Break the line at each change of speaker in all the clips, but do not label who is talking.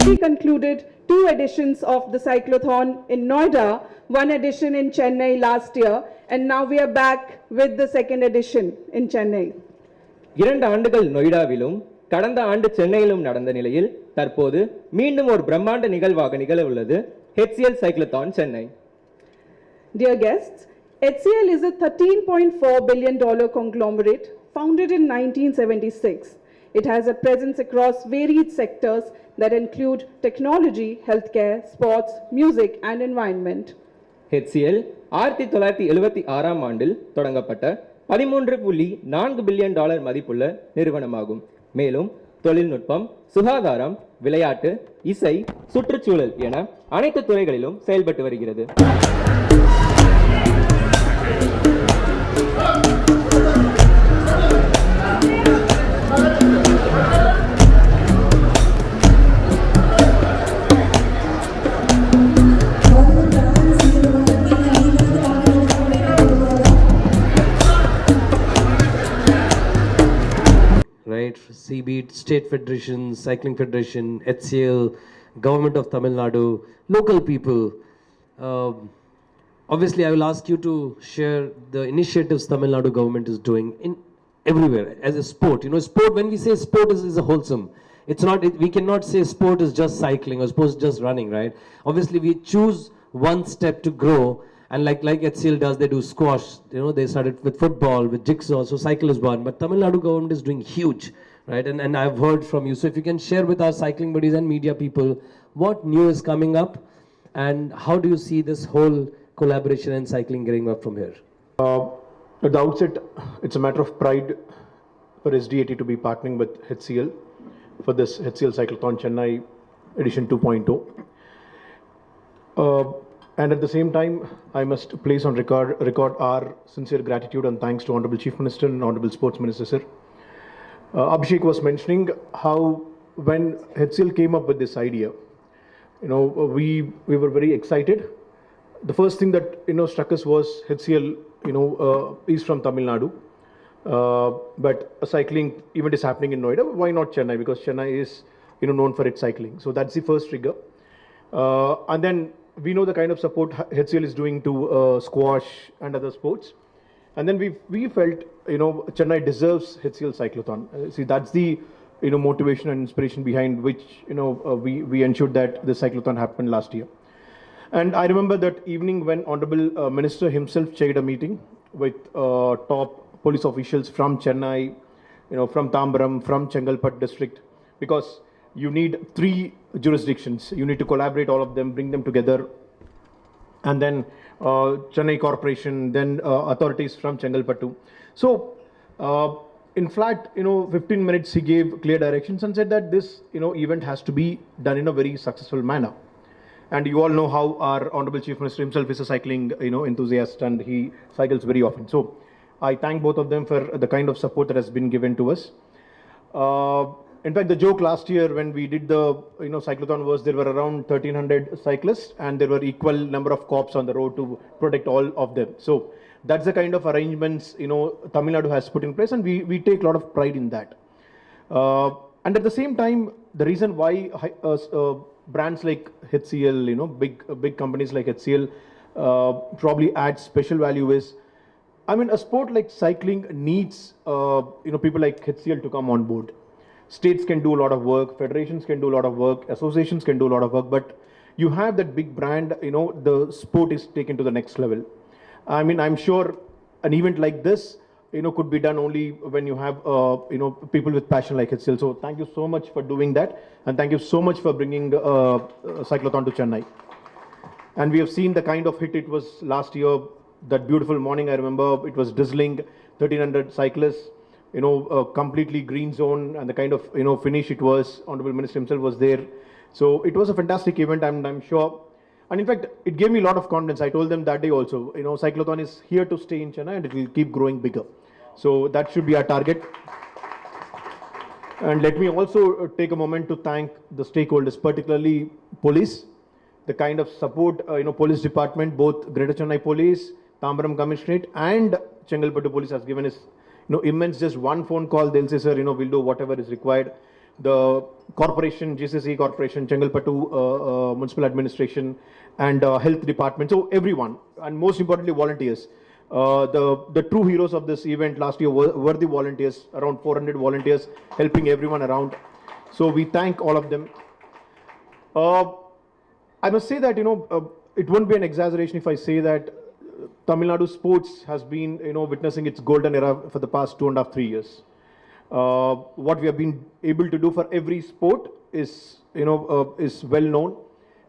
already concluded 2 editions of the cyclothon in Noida, 1 edition in Chennai last year, and now we are back with the second edition in Chennai.
2 ஆண்டுகள் நொய்டாவிலும் கடந்த ஆண்டு சென்னையிலும் நடந்த நிலையில் தற்போது மீண்டும் ஒரு பிரம்மாண்ட நிகழ்வாக நிகழ உள்ளது HCL Cyclothon Chennai.
Dear guests, HCL is a $13.4 billion conglomerate founded in 1976. It has a presence across varied sectors that include technology, healthcare, sports, music and environment.
HCL 1976 ஆண்டில் தொடங்கப்பட்ட $13.4 பில்லியன் மதிப்புள்ள நிறுவனமாகும். மேலும் தொழில்நுட்பம், சுகாதாரம், விளையாட்டு, இசை, சுற்றுச்சூழல் என அனைத்து துறைகளிலும் செயல்பட்டு வருகிறது.
Right, CB, State Federation, Cycling Federation, HCL, Government of Tamil Nadu, local people. Obviously, I will ask you to share the initiatives Tamil Nadu government is doing in everywhere as a sport. You know, sport, when we say sport is a wholesome. It's not, we cannot say sport is just cycling or sport is just running, right? Obviously, we choose one step to grow. And like HCL does, they do squash, you know, they started with football, with jigsaw, so cycle is one. But Tamil Nadu government is doing huge, right? And I've heard from you. So if you can share with our cycling buddies and media people, what new is coming up and how do you see this whole collaboration and cycling getting up from here?
At the outset, it's a matter of pride for SDAT to be partnering with HCL for this HCL Cyclothon Chennai edition 2.0. And at the same time, I must place on record our sincere gratitude and thanks to Honorable Chief Minister and Honorable Sports Minister, sir. Abhishek was mentioning how when HCL came up with this idea, you know, we were very excited. The first thing that, you know, struck us was HCL, you know, is from Tamil Nadu. But a cycling event is happening in Noida. Why not Chennai? Because Chennai is, you know, known for its cycling. So that's the first trigger. And then we know the kind of support HCL is doing to squash and other sports. And then we felt, you know, Chennai deserves HCL Cyclothon. See, that's the, you know, motivation and inspiration behind which, you know, we ensured that the cyclothon happened last year. And I remember that evening when Honorable Minister himself chaired a meeting with top police officials from Chennai, you know, from Tambaram, from Chengalpattu district, because you need 3 jurisdictions. You need to collaborate all of them, bring them together. And then Chennai Corporation, then authorities from Chengalpattu. So, in fact, you know, 15 minutes he gave clear directions and said that this, you know, event has to be done in a very successful manner. And you all know how our Honorable Chief Minister himself is a cycling, you know, enthusiast and he cycles very often. So, I thank both of them for the kind of support that has been given to us. In fact, the joke last year when we did the, you know, cyclothon was there were around 1,300 cyclists and there were equal number of cops on the road to protect all of them. So that's the kind of arrangements, you know, Tamil Nadu has put in place and we take a lot of pride in that. And at the same time, the reason why brands like HCL, you know, big companies like HCL probably add special value is, I mean, a sport like cycling needs, you know, people like HCL to come on board. States can do a lot of work, federations can do a lot of work, associations can do a lot of work, but you have that big brand, you know, the sport is taken to the next level. I mean, I'm sure an event like this, you know, could be done only when you have, you know, people with passion like HCL. So thank you so much for doing that. And thank you so much for bringing Cyclothon to Chennai. And we have seen the kind of hit it was last year. That beautiful morning, I remember it was drizzling, 1,300 cyclists. You know, completely green zone and the kind of, you know, finish it was. Honorable Minister himself was there. So it was a fantastic event, I'm sure. And in fact, it gave me a lot of confidence. I told them that day also, you know, cyclothon is here to stay in Chennai and it will keep growing bigger. So that should be our target. And let me also take a moment to thank the stakeholders, particularly police, the kind of support, you know, police department, both Greater Chennai Police, Tambaram Commissionerate and Chengalpattu Police has given us, you know, immense. Just one phone call, they'll say, sir, you know, we'll do whatever is required. the corporation, GCC corporation, Chengalpattu municipal administration, and health department. So everyone, and most importantly, volunteers. The true heroes of this event last year were the volunteers, around 400 volunteers helping everyone around. So we thank all of them. I must say that, it won't be an exaggeration if I say that Tamil Nadu sports has been, witnessing its golden era for the past 2.5, 3 years. What we have been able to do for every sport is well known,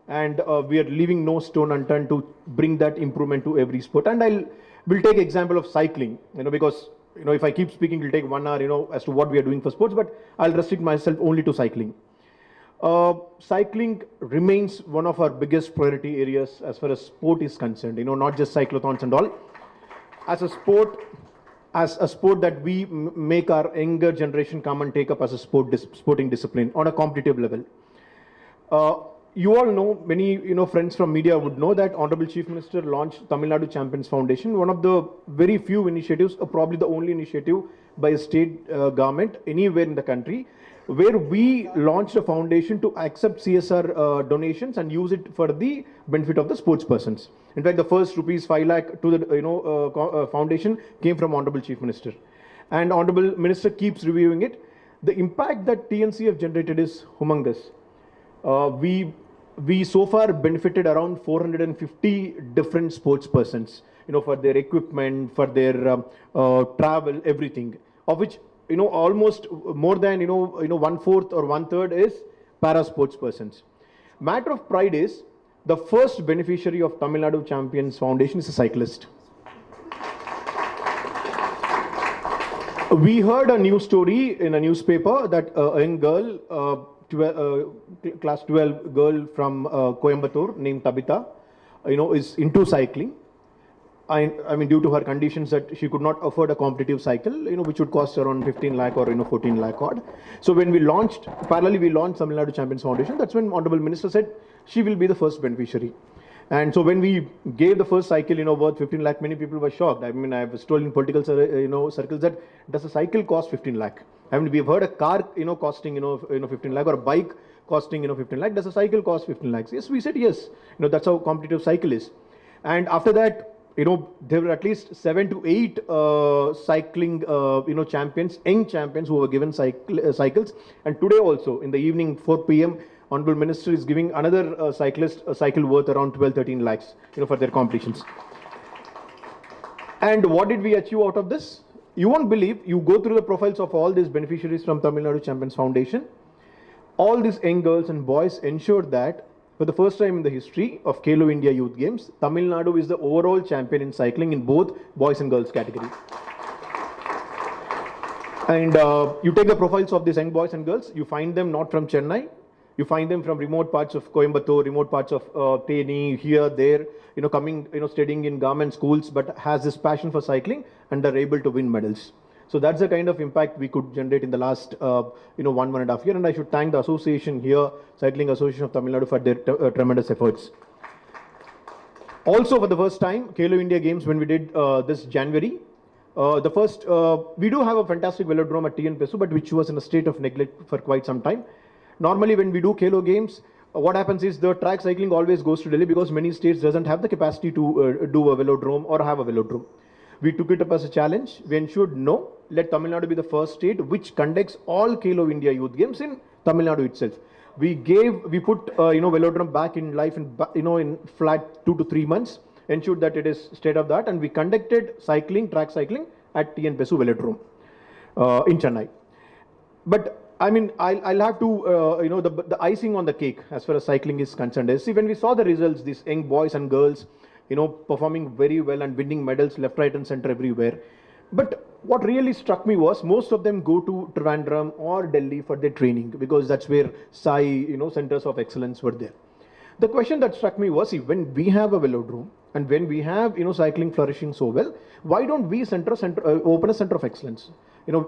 and we are leaving no stone unturned to bring that improvement to every sport. And we'll take example of cycling, because if I keep speaking, it'll take 1 hour, as to what we are doing for sports, but I'll restrict myself only to cycling. Cycling remains one of our biggest priority areas as far as sport is concerned, not just cyclothons and all. As a sport that we make our younger generation come and take up as a sporting discipline on a competitive level. You all know, many friends from media would know that Honorable Chief Minister launched Tamil Nadu Champions Foundation, one of the very few initiatives, probably the only initiative by a state government anywhere in the country, where we launched a foundation to accept CSR donations and use it for the benefit of the sports persons. In fact, the first rupees 5 lakh to the foundation came from Honorable Chief Minister, and Honorable Minister keeps reviewing it. The impact that TNC have generated is humongous. We so far benefited around 450 different sports persons, for their equipment, for their travel, everything, of which almost more than 1/4 or 1/3 is para sports persons. Matter of pride is the first beneficiary of Tamil Nadu Champions Foundation is a cyclist. We heard a news story in a newspaper that a young girl, class 12 girl from Coimbatore named Tabitha, is into cycling. I mean, due to her conditions that she could not afford a competitive cycle, which would cost around 15 lakh or 14 lakh odd. So when we launched, parallelly we launched Tamil Nadu Champions Foundation, that's when Honorable Minister said she will be the first beneficiary. And so when we gave the first cycle, worth 15 lakh, many people were shocked. I mean, I've told in political, circles that does a cycle cost 15 lakh? I mean, we've heard a car, costing, 15 lakh, or a bike costing, 15 lakh. Does a cycle cost 15 lakhs? Yes, we said yes. That's how competitive cycle is. And after that, there were at least 7 to 8 cycling, champions, young champions who were given cycles. And today also, in the evening, 4 p.m., Honorable Minister is giving another cyclist a cycle worth around 12-13 lakhs, for their competitions. And what did we achieve out of this? You won't believe, you go through the profiles of all these beneficiaries from Tamil Nadu Champions Foundation. All these young girls and boys ensured that for the first time in the history of Khelo India Youth Games, Tamil Nadu is the overall champion in cycling in both boys and girls category. And you take the profiles of these young boys and girls, you find them not from Chennai, you find them from remote parts of Coimbatore, remote parts of Theni, here, there, coming, studying in government schools, but has this passion for cycling and are able to win medals. So that's the kind of impact we could generate in the last, 1.5 years. And I should thank the association here, Cycling Association of Tamil Nadu, for their tremendous efforts. Also, for the first time, Khelo India Games, when we did this January, we do have a fantastic velodrome at TN Pesu, but which was in a state of neglect for quite some time. Normally, when we do Khelo Games, what happens is the track cycling always goes to Delhi because many states doesn't have the capacity to do a velodrome or have a velodrome. We took it up as a challenge. We ensured no, let Tamil Nadu be the first state which conducts all Khelo India Youth Games in Tamil Nadu itself. We put velodrome back in life in flat 2 to 3 months, ensured that it is state of the art, and we conducted track cycling at TN Pesu Velodrome in Chennai. But I mean, I'll have to, the icing on the cake as far as cycling is concerned is, see, when we saw the results, these young boys and girls, performing very well and winning medals left, right and center everywhere. But what really struck me was most of them go to Trivandrum or Delhi for their training because that's where centers of excellence were there. The question that struck me was, see, when we have a velodrome and when we have, cycling flourishing so well, why don't we open a center of excellence?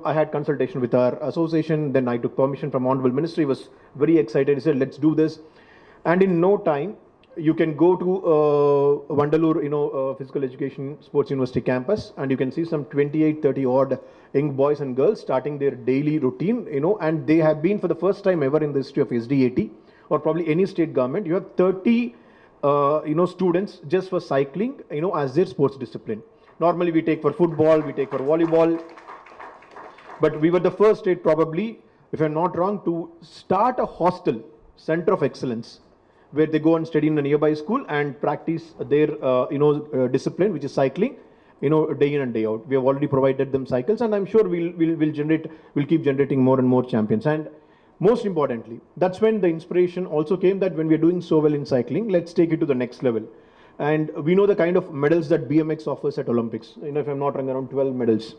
I had consultation with our association, then I took permission from Honorable Ministry, was very excited. He said, let's do this. And in no time, you can go to Vandalur, physical education sports university campus, and you can see some 28, 30 odd young boys and girls starting their daily routine, and they have been for the first time ever in the history of SDAT or probably any state government. You have 30, students just for cycling, as their sports discipline. Normally we take for football, we take for volleyball, but we were the first state probably, if I'm not wrong, to start a hostel, center of excellence, where they go and study in a nearby school and practice their, discipline, which is cycling, day in and day out. We have already provided them cycles, and I'm sure we'll keep generating more and more champions. And most importantly, that's when the inspiration also came that when we're doing so well in cycling, let's take it to the next level. And we know the kind of medals that BMX offers at Olympics. If I'm not wrong, around 12 medals.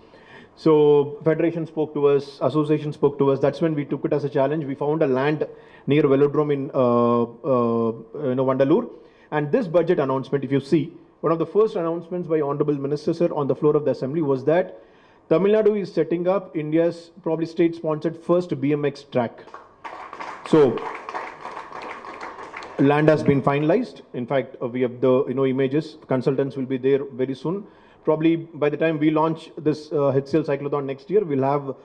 So federation spoke to us, association spoke to us. That's when we took it as a challenge. We found a land near Velodrome in Vandalur. And this budget announcement, if you see, one of the first announcements by Honorable Minister Sir on the floor of the Assembly was that Tamil Nadu is setting up India's probably state-sponsored first BMX track. So land has been finalized. In fact, we have the images. Consultants will be there very soon. Probably by the time we launch this HCL Cyclothon next year, we'll have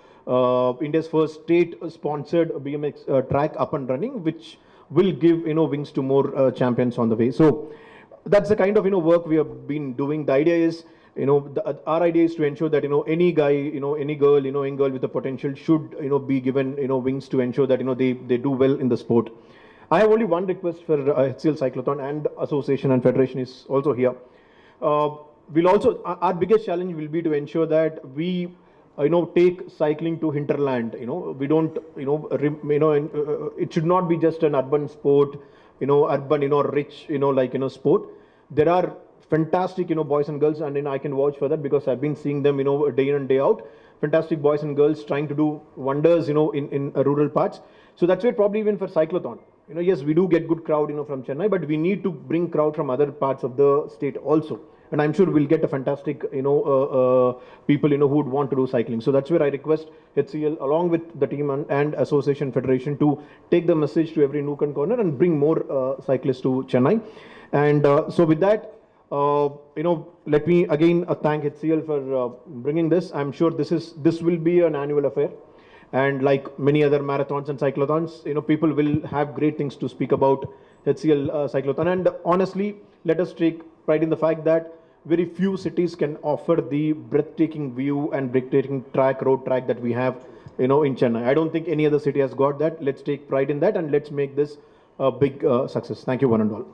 India's first state-sponsored BMX track up and running, which will give wings to more champions on the way. So that's the kind of work we have been doing. The idea is, our idea is to ensure that any guy, any girl, young girl with the potential should be given wings to ensure that they do well in the sport. I have only one request for HCL Cyclothon, and association and federation is also here. We'll also, our biggest challenge will be to ensure that we take cycling to hinterland. We don't it should not be just an urban sport, urban rich sport. There are fantastic boys and girls, and I can vouch for that because I've been seeing them day in and day out. Fantastic boys and girls trying to do wonders in rural parts. So that's where probably even for cyclothon, yes, we do get good crowd from Chennai, but we need to bring crowd from other parts of the state also. And I'm sure we'll get a fantastic, people, who would want to do cycling. So that's where I request HCL, along with the team and association federation, to take the message to every nook and corner and bring more cyclists to Chennai. And so with that, let me again thank HCL for bringing this. I'm sure this will be an annual affair. And like many other marathons and cyclothons, people will have great things to speak about HCL Cyclothon. And honestly, let us take pride in the fact that very few cities can offer the breathtaking view and breathtaking road track that we have, in Chennai. I don't think any other city has got that. Let's take pride in that and let's make this a big success. Thank you, one and all.